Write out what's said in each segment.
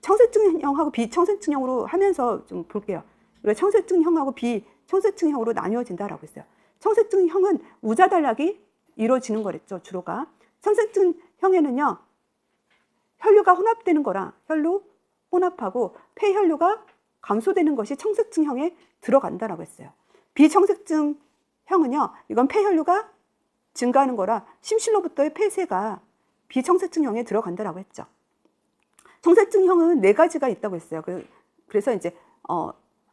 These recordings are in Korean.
청색증형하고 비청색증형으로 하면서 좀 볼게요. 우리가 청색증형하고 비청색증형으로 나뉘어진다라고 했어요. 청색증형은 우자단락이 이루어지는 거랬죠, 주로가. 청색증형에는요, 혈류가 혼합되는 거라 혈류 혼합하고 폐혈류가 감소되는 것이 청색증형에 들어간다라고 했어요. 비청색증형은요, 이건 폐혈류가 증가하는 거라 심실로부터의 폐쇄가 비청색증형에 들어간다라고 했죠. 청색증형은 4가지가 있다고 했어요. 그래서 이제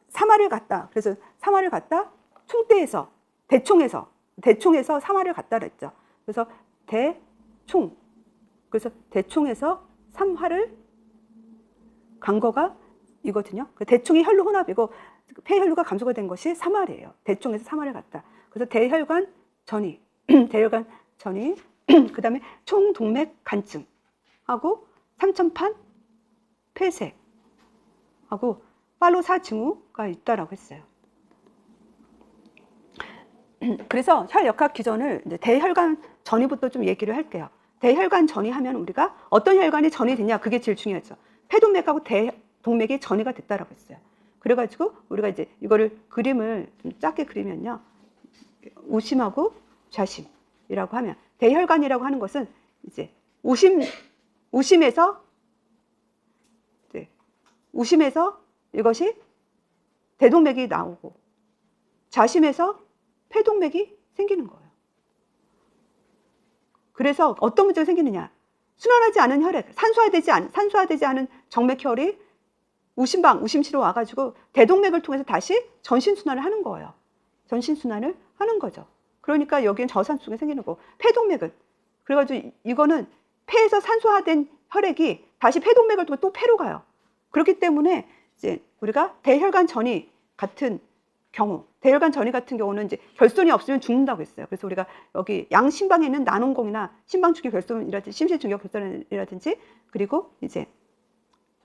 사마를 갖다, 그래서 사마를 갖다 총대에서 대총에서 사마를 갖다 그랬죠. 그래서 대총, 그래서 대총에서 삼화를 간 거가 이거든요. 그 대총이 혈류 혼합이고 폐혈류가 감소가 된 것이 사마래예요. 대총에서 사마를 갖다. 그래서 대혈관 전이, 대혈관 전이, 그 다음에 총동맥 간증하고 삼천판 폐쇄하고 팔로사 징후가 있다라고 했어요. 그래서 혈역학 기전을 이제 대혈관 전이부터 좀 얘기를 할게요. 대혈관 전이 하면 우리가 어떤 혈관이 전이 됐냐, 그게 제일 중요하죠. 폐동맥하고 대동맥이 전이가 됐다라고 했어요. 그래가지고 우리가 이제 이거를 그림을 좀 작게 그리면요, 우심하고 좌심이라고 하면, 대혈관이라고 하는 것은 이제 우심에서 이것이 대동맥이 나오고 좌심에서 폐동맥이 생기는 거예요. 그래서 어떤 문제가 생기느냐, 순환하지 않은 혈액, 산소화되지 않은 정맥혈이 우심시로 와가지고 대동맥을 통해서 다시 전신순환을 하는 거예요. 전신순환을 하는 거죠. 그러니까 여기는 저산소가 생기는 거고, 폐동맥은 그래가지고 이거는 폐에서 산소화된 혈액이 다시 폐동맥을 통해 또 폐로 가요. 그렇기 때문에 이제 우리가 대혈관 전이 같은 경우는 이제 결손이 없으면 죽는다고 했어요. 그래서 우리가 여기 양심방에 있는 난원공이나 심방축의 결손이라든지 심실중격 결손이라든지, 그리고 이제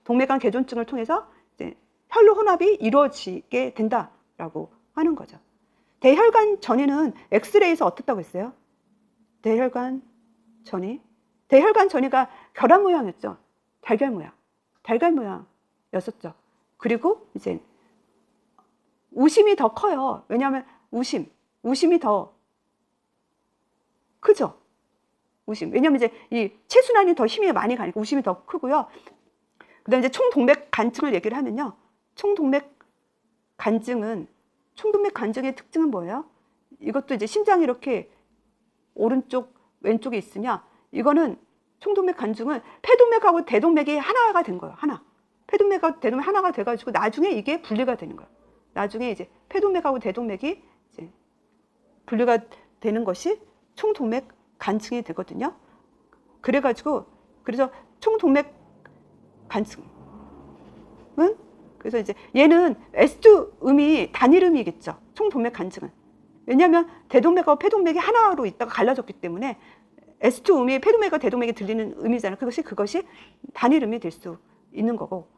동맥간 개존증을 통해서 이제 혈류 혼합이 이루어지게 된다라고 하는 거죠. 대혈관 전이는 엑스레이에서 어떻다고 했어요? 대혈관 전이가 결합 모양이었죠. 달걀 모양이었었죠. 그리고 이제 우심이 더 커요. 왜냐하면 우심이 더 크죠. 왜냐하면 이제 이 체순환이 더 힘이 많이 가니까 우심이 더 크고요. 그 다음에 이제 총동맥 간증을 얘기를 하면요, 총동맥 간증의 특징은 뭐예요? 이것도 이제 심장이 이렇게 오른쪽 왼쪽에 있으면, 이거는 총동맥 간증은 폐동맥하고 대동맥이 하나가 된 거예요. 폐동맥하고 대동맥 하나가 돼가지고 나중에 이게 분리가 되는 거예요. 나중에 이제 폐동맥하고 대동맥이 이제 분리가 되는 것이 총동맥 간증이 되거든요. 그래서 총동맥 간증은, 그래서 이제 얘는 S2 음이 단일음이겠죠. 총동맥 간증은. 왜냐하면 대동맥하고 폐동맥이 하나로 있다가 갈라졌기 때문에 S2 음이 폐동맥과 대동맥이 들리는 음이잖아요. 그것이 단일음이 될 수 있는 거고.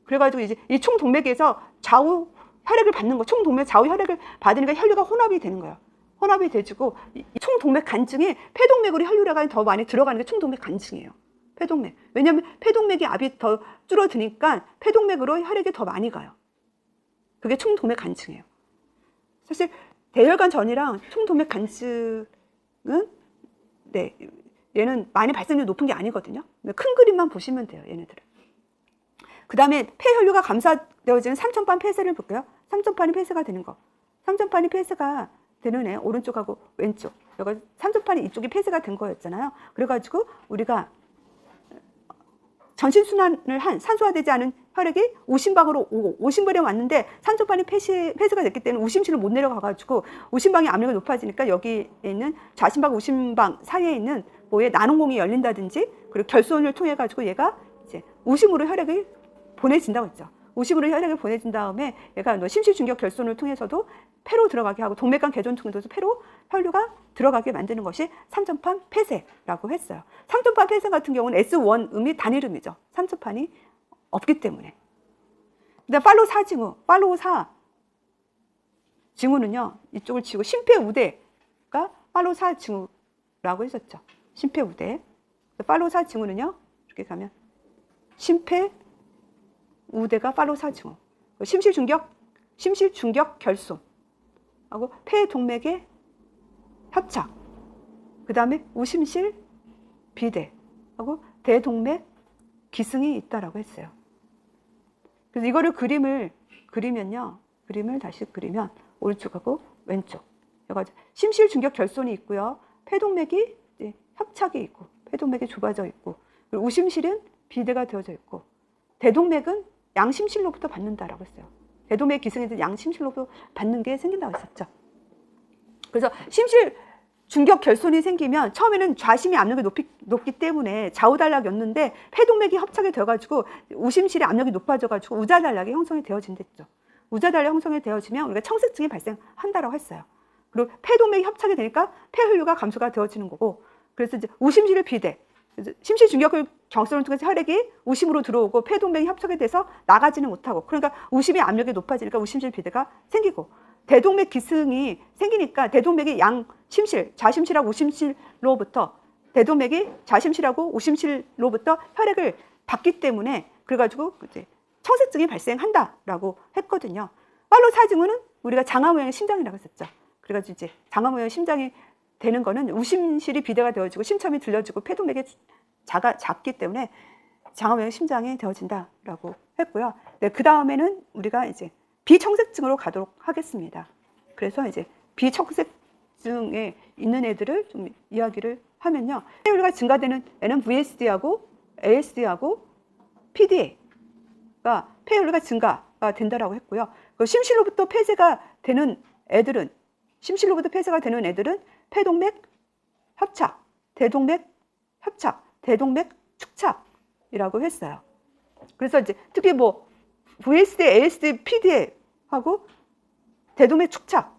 그래가지고 이제 이 총동맥에서 좌우 혈액을 받는 거, 총동맥 좌우 혈액을 받으니까 혈류가 혼합이 되는 거예요. 혼합이 되지고, 이 총동맥 간증이 폐동맥으로 혈류가 더 많이 들어가는 게 총동맥 간증이에요. 폐동맥. 왜냐하면 폐동맥이 압이 더 줄어드니까 폐동맥으로 혈액이 더 많이 가요. 그게 총동맥 간증이에요. 사실 대혈관 전이랑 총동맥 간증은 얘는 많이 발생률이 높은 게 아니거든요. 큰 그림만 보시면 돼요, 얘네들은. 그 다음에 폐혈류가 감소되어지는 삼천판 폐쇄를 볼게요. 삼천판이 폐쇄가 되는 거. 삼천판이 폐쇄가 되는 애, 오른쪽하고 왼쪽. 여기 삼천판이 이쪽이 폐쇄가 된 거였잖아요. 그래가지고 우리가 전신순환을 한 산소화되지 않은 혈액이 우심방으로 오고, 우심방에 왔는데 삼천판이 폐쇄가 됐기 때문에 우심실을 못 내려가가지고 우심방의 압력이 높아지니까 여기에 있는 좌심방, 우심방 사이에 있는 뭐에 난원공이 열린다든지, 그리고 결손을 통해 가지고 얘가 이제 우심으로 혈액이 보내진다고 했죠. 우심으로 혈액을 보내진 다음에 얘가 심실중격 결손을 통해서도 폐로 들어가게 하고, 동맥간 개존증을 통해서 폐로 혈류가 들어가게 만드는 것이 삼천판 폐쇄라고 했어요. 삼천판 폐쇄 같은 경우는 S1 음이 단일음이죠. 삼천판이 없기 때문에. 그다음 팔로사 징후는요, 이쪽을 치고 심폐우대가 팔로사 징후라고 했었죠. 심폐우대. 팔로사 징후는요, 이렇게 가면 심폐 우대가 팔로 사증후, 심실중격 결손하고 폐동맥의 협착, 그 다음에 우심실 비대하고 대동맥 기승이 있다라고 했어요. 그래서 이거를 그림을 다시 그리면 오른쪽하고 왼쪽, 심실중격 결손이 있고요, 폐동맥이 협착이 있고, 폐동맥이 좁아져 있고, 그리고 우심실은 비대가 되어져 있고, 대동맥은 양심실로부터 받는다라고 했어요. 대동맥 기승에서 양심실로부터 받는 게 생긴다고 했었죠. 그래서 심실 중격 결손이 생기면 처음에는 좌심이 압력이 높기 때문에 좌우단락이었는데 폐동맥이 협착이 되어가지고 우심실의 압력이 높아져가지고 우자단락이 형성이 되어진댔죠. 우자단락이 형성이 되어지면 우리가 청색증이 발생한다라고 했어요. 그리고 폐동맥이 협착이 되니까 폐혈류가 감소가 되어지는 거고, 그래서 이제 우심실의 비대, 심실 중격 결손을 통해서 혈액이 우심으로 들어오고 폐동맥이 협착이 돼서 나가지는 못하고, 그러니까 우심의 압력이 높아지니까 우심실 비대가 생기고, 대동맥 기승이 생기니까 대동맥이 양심실, 좌심실하고 우심실로부터, 대동맥이 좌심실하고 우심실로부터 혈액을 받기 때문에 그래가지고 이제 청색증이 발생한다라고 했거든요. 팔로 사증후는 우리가 장화 모양의 심장이라고 했었죠. 그래가지고 이제 장화 모양의 심장이 되는 거는 우심실이 비대가 되어지고 심첨이 들려지고 폐동맥이 작기 때문에 장화 모양의 심장이 되어진다라고 했고요. 네, 그 다음에는 우리가 이제 비청색증으로 가도록 하겠습니다. 그래서 이제 비청색증에 있는 애들을 좀 이야기를 하면요, 폐혈류가 증가되는 애는 VSD하고 ASD하고 PDA가 폐혈류가 증가가 된다라고 했고요. 심실로부터 폐쇄가 되는 애들은 폐동맥 협착, 대동맥 협착, 대동맥 축착이라고 했어요. 그래서 이제 특히 뭐 VSD, ASD, PDA하고 대동맥 축착,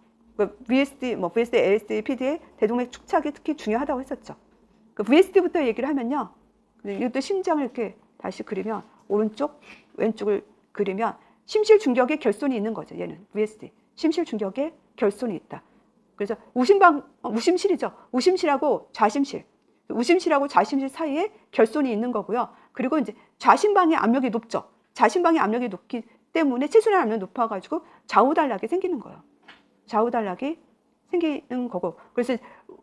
VSD, ASD, PDA, 대동맥 축착이 특히 중요하다고 했었죠. VSD부터 얘기를 하면요, 이것도 심장을 이렇게 다시 그리면 오른쪽, 왼쪽을 그리면 심실 중격의 결손이 있는 거죠. 얘는 VSD, 심실 중격의 결손이 있다. 그래서 우심실이죠. 우심실하고 좌심실, 우심실하고 좌심실 사이에 결손이 있는 거고요. 그리고 이제 좌심방의 압력이 높죠. 좌심방의 압력이 높기 때문에 체순환 압력이 높아가지고 좌우단락이 생기는 거예요. 좌우단락이 생기는 거고, 그래서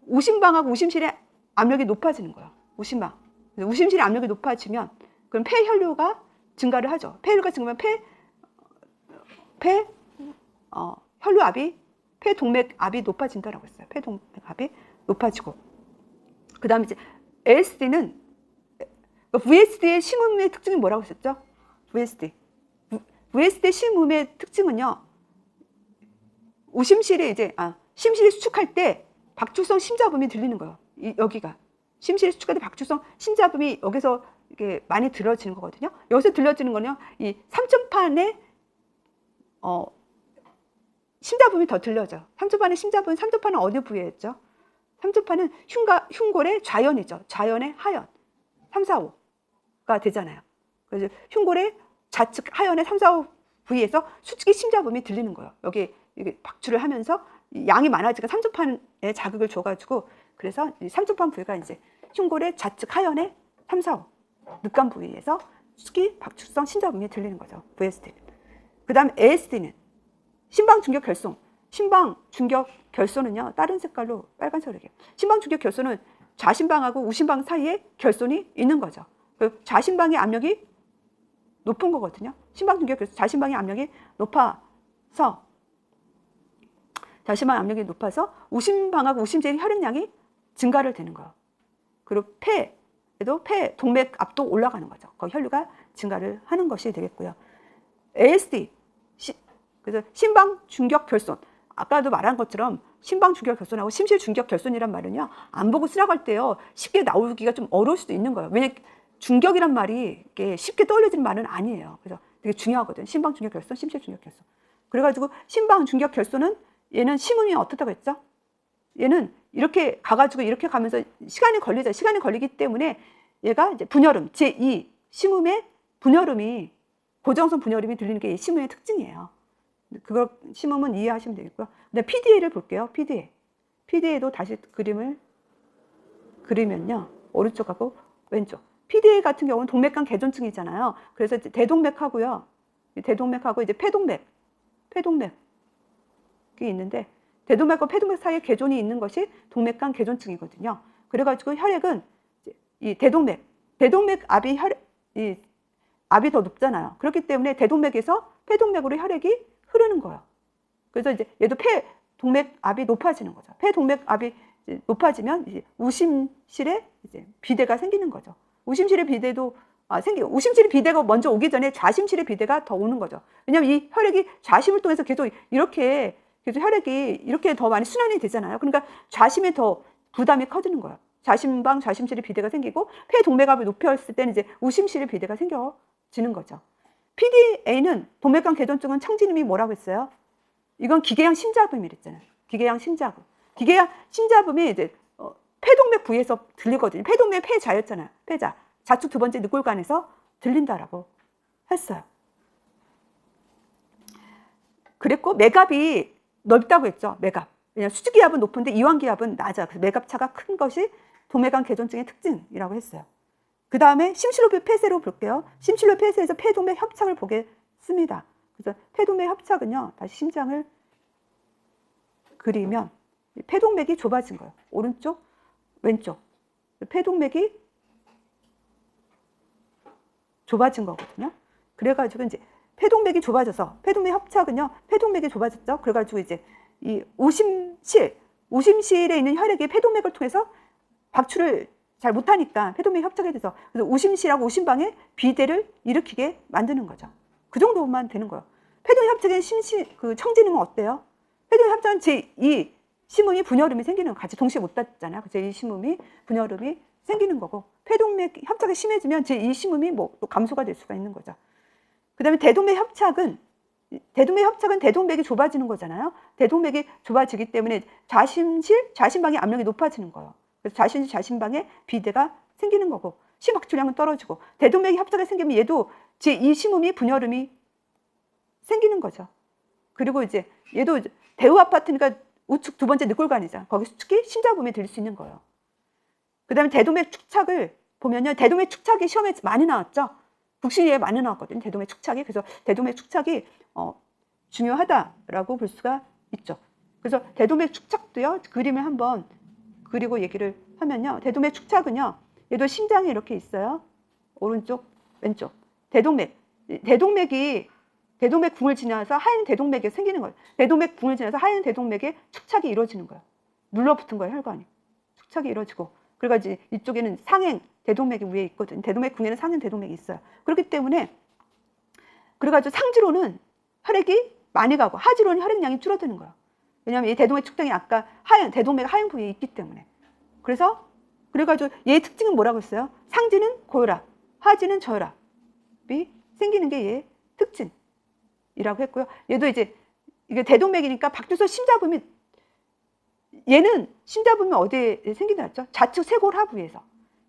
우심방하고 우심실의 압력이 높아지는 거예요. 우심실의 압력이 높아지면 그럼 폐혈류가 증가를 하죠. 폐혈류가 증가하면 혈류압이, 폐동맥압이 높아진다라고 했어요. 폐동맥압이 높아지고, 그 다음에 이제 ASD는 VSD의 심음의 특징이 뭐라고 했었죠? VSD 심음의 특징은요, 우심실이 이제 심실이 수축할 때 박출성 심자음이 들리는 거예요. 여기가 심실이 수축할 때 박출성 심자음이 여기서 이게 많이 들려지는 거거든요. 여기서 들려지는 거는요, 이 삼천판에 심자음이 더 들려져. 삼천판은 어디 부위에 있죠? 삼천판은 흉골의 좌연이죠. 좌연의 하연 3, 4, 5가 되잖아요. 그래서 흉골의 좌측 하연의 3, 4, 5 부위에서 수축의 심자음이 들리는 거예요. 여기 박출을 하면서 양이 많아지니까 삼천판에 자극을 줘가지고, 그래서 삼천판 부위가 이제 흉골의 좌측 하연의 3, 4, 5 늑간 부위에서 수축이 박출성 심자음이 들리는 거죠. VSD. 그 다음에 ASD는 심방중격 결손. 심방중격 결손은요, 다른 색깔로 빨간색으로 얘기해요. 심방중격 결손은 좌심방하고 우심방 사이에 결손이 있는 거죠. 좌심방의 압력이 높은 거거든요. 심방중격 결손, 좌심방의 압력이 높아서 우심방하고 우심제의 혈액량이 증가를 되는 거예요. 그리고 폐동맥 압도 올라가는 거죠. 거기 혈류가 증가를 하는 것이 되겠고요. ASD, 그래서 심방중격 결손. 아까도 말한 것처럼 심방중격 결손하고 심실중격 결손이란 말은요, 안 보고 쓰라고 때요, 쉽게 나오기가 좀 어려울 수도 있는 거예요. 왜냐면 중격이란 말이 이게 쉽게 떠올려지는 말은 아니에요. 그래서 되게 중요하거든요. 심방중격 결손, 심실중격 결손. 그래가지고 심방중격 결손은 얘는 심음이 어떻다고 했죠? 얘는 이렇게 가가지고 이렇게 가면서 시간이 걸리죠. 시간이 걸리기 때문에 얘가 이제 분여름, 제2 심음의 분여름이, 고정성 분여름이 들리는 게 이 심음의 특징이에요. 그걸 심음은 이해하시면 되겠고요. 근데 PDA를 볼게요. PDA도 다시 그림을 그리면요, 오른쪽하고 왼쪽. PDA 같은 경우는 동맥간 개존증이잖아요. 그래서 대동맥하고요. 대동맥하고 이제 폐동맥이 있는데 대동맥과 폐동맥 사이에 개존이 있는 것이 동맥간 개존증이거든요. 그래가지고 혈액은 이 대동맥 압이 이 압이 더 높잖아요. 그렇기 때문에 대동맥에서 폐동맥으로 혈액이 흐르는 거예요. 그래서 이제 얘도 폐동맥 압이 높아지는 거죠. 폐동맥 압이 높아지면 이제 우심실에 이제 비대가 생기는 거죠. 우심실의 비대도 우심실의 비대가 먼저 오기 전에 좌심실의 비대가 더 오는 거죠. 왜냐하면 이 혈액이 좌심을 통해서 계속 이렇게 계속 혈액이 이렇게 더 많이 순환이 되잖아요. 그러니까 좌심에 더 부담이 커지는 거예요. 좌심방 좌심실의 비대가 생기고 폐동맥압이 높였을 때는 이제 우심실의 비대가 생겨지는 거죠. PDA는 동맥간 개존증은 청진님이 뭐라고 했어요? 이건 기계양 심자음이 그랬잖아요. 기계양 심자음. 기계양 심자음이 이제 폐동맥 부위에서 들리거든요. 폐동맥 폐자였잖아요. 폐자. 좌측 두 번째 늑골관에서 들린다라고 했어요. 그랬고 맥압이 넓다고 했죠. 맥압. 왜냐하면 수직기압은 높은데 이완기압은 낮아. 그래서 맥압차가 큰 것이 동맥간 개존증의 특징이라고 했어요. 그 다음에 심실로비 폐쇄로 볼게요. 심실로비 폐쇄에서 폐동맥 협착을 보겠습니다. 그래서 폐동맥 협착은요. 다시 심장을 그리면 폐동맥이 좁아진 거예요. 오른쪽, 왼쪽. 폐동맥이 좁아진 거거든요. 그래가지고 이제 폐동맥이 좁아져서 폐동맥 협착은요. 폐동맥이 좁아졌죠. 그래가지고 이제 이 우심실에 있는 혈액이 폐동맥을 통해서 박출을 잘 못하니까 폐동맥 협착이 돼서 그래서 우심실하고 우심방에 비대를 일으키게 만드는 거죠. 그 정도만 되는 거예요. 폐동맥 협착의 그 청진음은 어때요? 폐동맥 협착은 제2 심음이 분혈음이 생기는 거 같이 동시에 못 닿잖아요. 제2 심음이 분혈음이 생기는 거고 폐동맥 협착이 심해지면 제2 심음이 뭐 또 감소가 될 수가 있는 거죠. 그 다음에 대동맥 협착은 대동맥이 좁아지는 거잖아요. 대동맥이 좁아지기 때문에 좌심방의 압력이 높아지는 거예요. 그래서 좌심방에 비대가 생기는 거고 심박출량은 떨어지고 대동맥이 협착이 생기면 얘도 제2 심음이 분혈음이 생기는 거죠. 그리고 이제 얘도 대우 아파트니까 우측 두 번째 늑골관이죠. 거기 특히 심자부음이 들릴 수 있는 거예요. 그 다음에 대동맥 축착을 보면요. 대동맥 축착이 시험에 많이 나왔죠. 국신리에 많이 나왔거든요. 대동맥 축착이. 그래서 대동맥 축착이 중요하다라고 볼 수가 있죠. 그래서 대동맥 축착도요. 그림을 한번 그리고 얘기를 하면요. 대동맥 축착은요. 얘도 심장이 이렇게 있어요. 오른쪽, 왼쪽. 대동맥이 대동맥 궁을 지나서 하얀 대동맥에 생기는 거예요. 대동맥 궁을 지나서 하얀 대동맥에 축착이 이루어지는 거예요. 눌러붙은 거예요. 혈관이. 축착이 이루어지고. 그래가지고 이쪽에는 상행 대동맥이 위에 있거든요. 대동맥 궁에는 상행 대동맥이 있어요. 그렇기 때문에 그래가지고 상지로는 혈액이 많이 가고 하지로는 혈액량이 줄어드는 거예요. 왜냐하면 이 대동맥 축당이 아까 대동맥 하행 부위에 있기 때문에. 그래가지고 얘의 특징은 뭐라고 했어요? 상지는 고혈압, 하지는 저혈압이 생기는 게 얘의 특징이라고 했고요. 얘도 이제 이게 대동맥이니까 박두서 심자부음이 얘는 심자부음이 어디에 생긴다 했죠? 좌측 쇄골하 부위에서.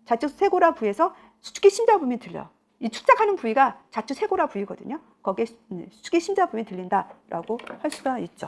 좌측 쇄골하 부위에서 수축기 심자부음이 들려요. 이 축착하는 부위가 좌측 쇄골하 부위거든요. 거기에 수축기 심자부음이 들린다라고 할 수가 있죠.